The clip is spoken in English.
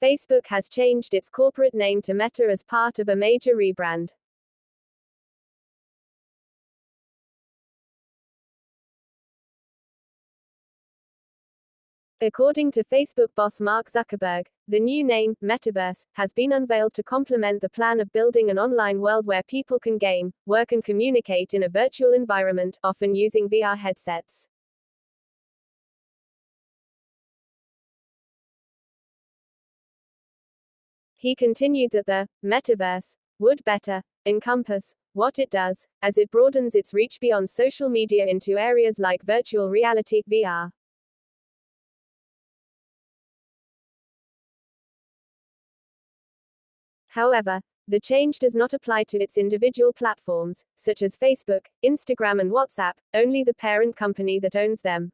Facebook has changed its corporate name to Meta as part of a major rebrand. According to Facebook boss Mark Zuckerberg, the new name, Metaverse, has been unveiled to complement the plan of building an online world where people can game, work and communicate in a virtual environment, often using VR headsets. He continued that the metaverse would better encompass what it does, as it broadens its reach beyond social media into areas like virtual reality, VR. However, the change does not apply to its individual platforms, such as Facebook, Instagram and WhatsApp, only the parent company that owns them.